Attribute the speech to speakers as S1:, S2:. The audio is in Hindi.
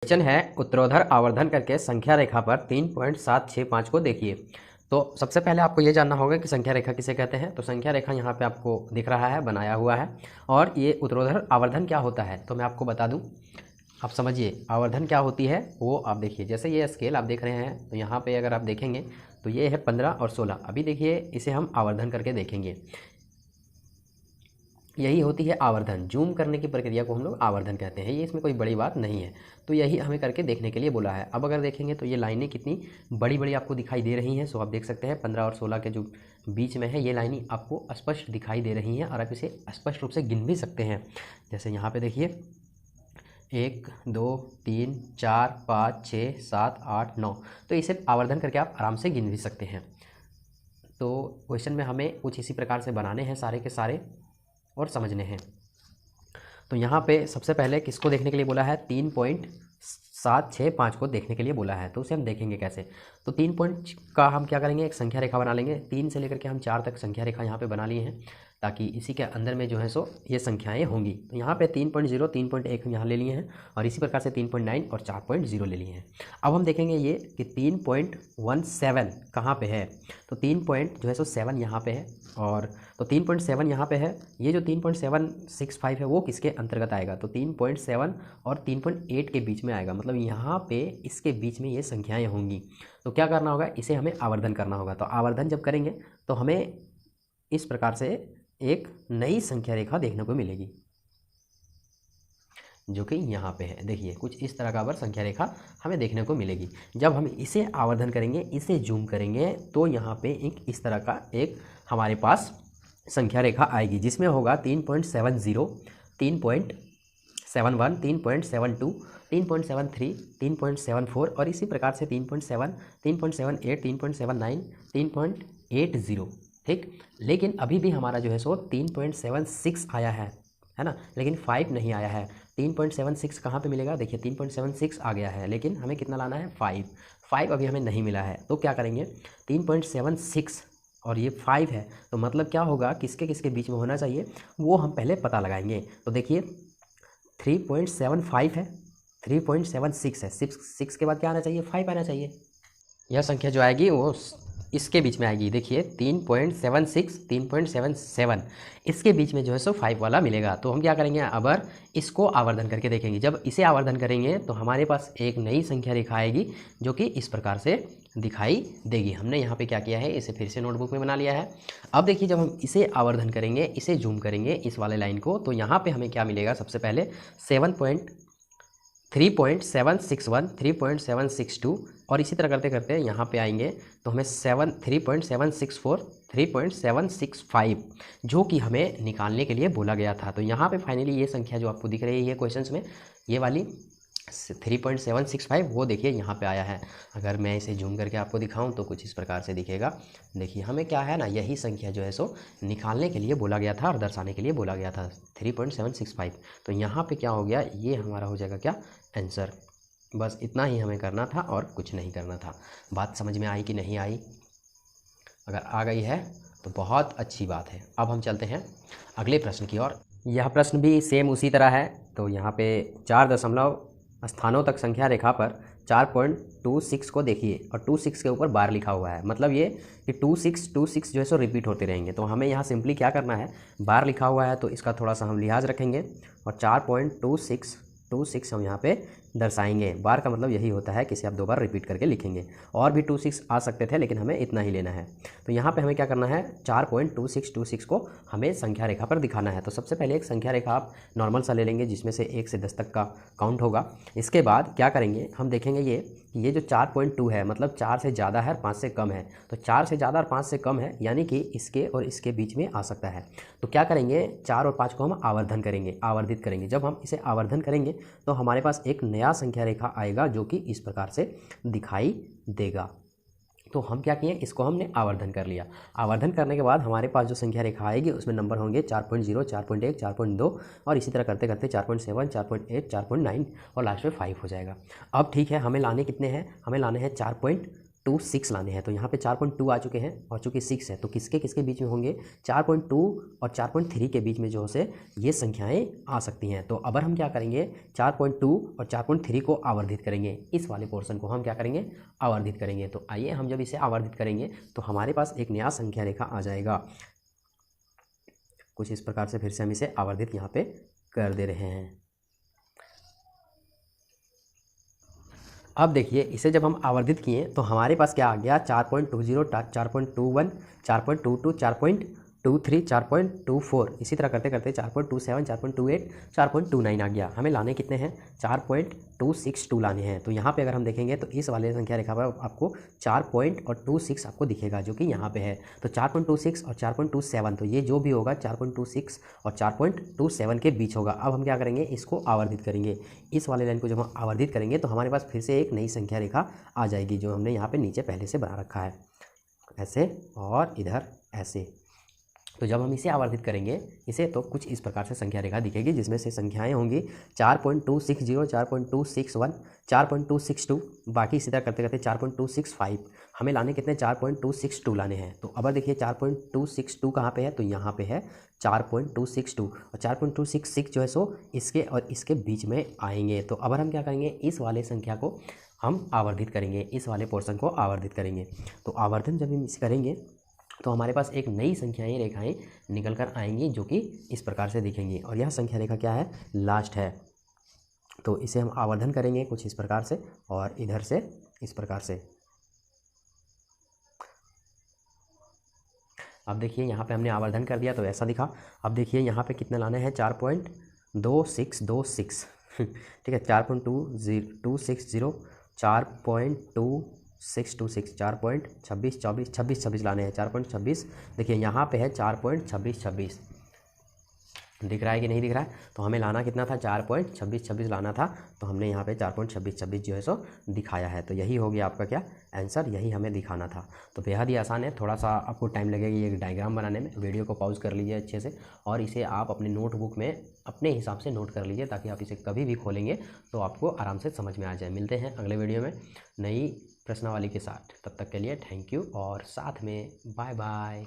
S1: क्वेश्चन है उत्तरोत्तर आवर्धन करके संख्या रेखा पर 3.765 को देखिए। तो सबसे पहले आपको ये जानना होगा कि संख्या रेखा किसे कहते हैं। तो संख्या रेखा यहाँ पे आपको दिख रहा है, बनाया हुआ है। और ये उत्तरोत्तर आवर्धन क्या होता है तो मैं आपको बता दूं, आप समझिए आवर्धन क्या होती है वो आप देखिए। जैसे ये स्केल आप देख रहे हैं तो यहाँ पे अगर आप देखेंगे तो ये है 15 और 16। अभी देखिए इसे हम आवर्धन करके देखेंगे। यही होती है आवर्धन, जूम करने की प्रक्रिया को हम लोग आवर्धन कहते हैं। ये इसमें कोई बड़ी बात नहीं है, तो यही हमें करके देखने के लिए बोला है। अब अगर देखेंगे तो ये लाइनें कितनी बड़ी बड़ी आपको दिखाई दे रही हैं। सो आप देख सकते हैं 15 और 16 के जो बीच में है ये लाइनें आपको स्पष्ट दिखाई दे रही हैं और आप इसे स्पष्ट रूप से गिन भी सकते हैं। जैसे यहाँ पे देखिए 1 2 3 4 5 6 7 8 9, तो इसे आवर्धन करके आप आराम से गिन भी सकते हैं। तो क्वेश्चन में हमें कुछ इसी प्रकार से बनाने हैं सारे के सारे और समझने हैं। तो यहाँ पे सबसे पहले किसको देखने के लिए बोला है, 3.765 को देखने के लिए बोला है। तो उसे हम देखेंगे कैसे। तो 3 पॉइंट का हम क्या करेंगे, एक संख्या रेखा बना लेंगे। 3 से लेकर के हम 4 तक संख्या रेखा यहाँ पे बना लिए हैं, ताकि इसी के अंदर में जो है सो ये संख्याएं होंगी। तो यहाँ पे 3.0 3.1 हम यहाँ ले लिए हैं और इसी प्रकार से 3.9 और 4.0 ले लिए हैं। अब हम देखेंगे ये कि 3.17 कहाँ पे है। तो 3 पॉइंट जो है सो 7 यहाँ पे है और तो 3.7 यहाँ पे है। ये जो 3.765 है वो किसके अंतर्गत आएगा, तो 3.7 और 3.8 के बीच में आएगा। मतलब यहाँ पे इसके बीच में ये संख्याएं होंगी। तो क्या करना होगा, इसे हमें आवर्धन करना होगा। तो आवर्धन जब करेंगे तो हमें इस प्रकार से एक नई संख्या रेखा देखने को मिलेगी, जो कि यहाँ पे है। देखिए कुछ इस तरह का पर संख्या रेखा हमें देखने को मिलेगी। जब हम इसे आवर्धन करेंगे, इसे जूम करेंगे, तो यहाँ पे एक इस तरह का एक हमारे पास संख्या रेखा आएगी, जिसमें होगा 3.70 3.71 3.72 3.73 3.74 और इसी प्रकार से 3.7 3.78 3.79 3.80। ठीक, लेकिन अभी भी हमारा जो है सो 3.76 आया है ना, लेकिन 5 नहीं आया है। 3.76 कहाँ पे मिलेगा, देखिए 3.76 आ गया है, लेकिन हमें कितना लाना है, 5 अभी हमें नहीं मिला है। तो क्या करेंगे, 3.76 और ये 5 है, तो मतलब क्या होगा, किसके किसके बीच में होना चाहिए वो हम पहले पता लगाएंगे। तो देखिए 3.75 है, 3.76 है, 6 के बाद क्या आना चाहिए, 5 आना चाहिए। यह संख्या जो आएगी वो इसके बीच में आएगी। देखिए 3.76 3.77 इसके बीच में जो है सो 5 वाला मिलेगा। तो हम क्या करेंगे, अब इसको आवर्धन करके देखेंगे। जब इसे आवर्धन करेंगे तो हमारे पास एक नई संख्या रेखा आएगी, जो कि इस प्रकार से दिखाई देगी। हमने यहाँ पे क्या किया है, इसे फिर से नोटबुक में बना लिया है। अब देखिए जब हम इसे आवर्धन करेंगे, इसे जूम करेंगे इस वाले लाइन को, तो यहाँ पे हमें क्या मिलेगा, सबसे पहले 3.761 3.762 और इसी तरह करते करते यहाँ पे आएंगे तो हमें 3.764 3.765 जो कि हमें निकालने के लिए बोला गया था। तो यहाँ पे फाइनली ये संख्या जो आपको दिख रही है क्वेश्चंस में, ये वाली 3.765 वो देखिए यहाँ पे आया है। अगर मैं इसे जूम करके आपको दिखाऊं तो कुछ इस प्रकार से दिखेगा। देखिए हमें क्या है ना, यही संख्या जो है सो निकालने के लिए बोला गया था और दर्शाने के लिए बोला गया था, 3.765। तो यहाँ पे क्या हो गया, ये हमारा हो जाएगा क्या, आंसर। बस इतना ही हमें करना था और कुछ नहीं करना था। बात समझ में आई कि नहीं आई? अगर आ गई है तो बहुत अच्छी बात है। अब हम चलते हैं अगले प्रश्न की ओर। यह प्रश्न भी सेम उसी तरह है। तो यहाँ पे 4 दशमलव स्थानों तक संख्या रेखा पर 4.26 को देखिए और 26 के ऊपर बार लिखा हुआ है। मतलब ये कि 26 जो है सो रिपीट होते रहेंगे। तो हमें यहाँ सिंपली क्या करना है, बार लिखा हुआ है तो इसका थोड़ा सा हम लिहाज रखेंगे और 4.26 हम यहाँ पे दर्शाएंगे। बार का मतलब यही होता है कि इसे आप 2 बार रिपीट करके लिखेंगे। और भी 26 आ सकते थे, लेकिन हमें इतना ही लेना है। तो यहाँ पे हमें क्या करना है, 4.26 को हमें संख्या रेखा पर दिखाना है। तो सबसे पहले एक संख्या रेखा आप नॉर्मल सा ले लेंगे, जिसमें से 1 से 10 तक का काउंट होगा। इसके बाद क्या करेंगे, हम देखेंगे ये जो 4.2 है, मतलब 4 से ज़्यादा है और 5 से कम है। तो 4 से ज़्यादा और 5 से कम है, यानी कि इसके और इसके बीच में आ सकता है। तो क्या करेंगे, 4 और 5 को हम आवर्धन करेंगे, आवर्धित करेंगे। जब हम इसे आवर्धन करेंगे तो हमारे पास एक नया संख्या रेखा आएगा, जो कि इस प्रकार से दिखाई देगा। तो हम क्या किए, इसको हमने आवर्धन कर लिया। आवर्धन करने के बाद हमारे पास जो संख्या रेखा आएगी उसमें नंबर होंगे 4.0 4.1 4.2 और इसी तरह करते करते 4.7 4.8 4.9 और लास्ट में 5 हो जाएगा। अब ठीक है, हमें लाने कितने हैं, हमें लाने हैं 4.2 4.26 लाने हैं। तो यहाँ पे 4.2 आ चुके हैं और चूँकि 6 है तो किसके किसके बीच में होंगे, 4.2 और 4.3 के बीच में जो से ये संख्याएं आ सकती हैं। तो अब हम क्या करेंगे, 4.2 और 4.3 को आवर्धित करेंगे, इस वाले पोर्शन को हम क्या करेंगे, आवर्धित करेंगे। तो आइए हम जब इसे आवर्धित करेंगे तो हमारे पास एक नया संख्या रेखा आ जाएगा। कुछ इस प्रकार से फिर से हम इसे आवर्धित यहाँ पे कर दे रहे हैं। अब देखिए इसे जब हम आवर्धित किए तो हमारे पास क्या आ गया, 4.20, 4.21, 4.22, 4.23, 4.24, इसी तरह करते करते 4.27, 4.28, 4.29 आ गया। हमें लाने कितने हैं, 4.262 लाने हैं। तो यहाँ पे अगर हम देखेंगे तो इस वाले संख्या रेखा पर आपको 4.26 आपको दिखेगा, जो कि यहाँ पे है। तो 4.26 और 4.27, तो ये जो भी होगा 4.26 और 4.27 के बीच होगा। अब हम क्या करेंगे, इसको आवर्धित करेंगे। इस वाले लाइन को जब हम आवर्धित करेंगे तो हमारे पास फिर से एक नई संख्या रेखा आ जाएगी, जो हमने यहाँ पे नीचे पहले से बना रखा है, ऐसे और इधर ऐसे। तो जब हम इसे आवर्धित करेंगे इसे तो कुछ इस प्रकार से संख्या रेखा दिखेगी, जिसमें से संख्याएं होंगी 4.260, 4.261, 4.262, बाकी इसी तरह करते करते 4.265। हमें लाने कितने, 4.262 लाने हैं। तो अब देखिए 4.262 कहाँ पे है, तो यहाँ पे है 4.262 और 4.266 जो है सो इसके और इसके बीच में आएंगे। तो अब हम क्या करेंगे, इस वाले संख्या को हम आवर्धित करेंगे, इस वाले पोर्शन को आवर्धित करेंगे। तो आवर्धन जब हम इसे करेंगे तो हमारे पास एक नई संख्याएं रेखाएं निकल कर आएंगी, जो कि इस प्रकार से दिखेंगी। और यह संख्या रेखा क्या है, लास्ट है। तो इसे हम आवर्धन करेंगे कुछ इस प्रकार से और इधर से इस प्रकार से। अब देखिए यहाँ पे हमने आवर्धन कर दिया तो ऐसा दिखा। अब देखिए यहाँ पे कितने लाने हैं, 4.2626 ठीक है, 4.260, 4.2626, 4.2626 लाने हैं, 4.26। देखिए यहाँ पे है 4.2626, दिख रहा है कि नहीं दिख रहा है। तो हमें लाना कितना था, 4.2626 लाना था। तो हमने यहाँ पे 4.2626 जो है सो दिखाया है। तो यही हो गया आपका क्या आंसर, यही हमें दिखाना था। तो बेहद ही आसान है, थोड़ा सा आपको टाइम लगेगा ये डायग्राम बनाने में। वीडियो को पॉज कर लीजिए अच्छे से और इसे आप अपने नोटबुक में अपने हिसाब से नोट कर लीजिए, ताकि आप इसे कभी भी खोलेंगे तो आपको आराम से समझ में आ जाए। मिलते हैं अगले वीडियो में नई प्रश्नावली के साथ, तब तक के लिए थैंक यू और साथ में बाय बाय।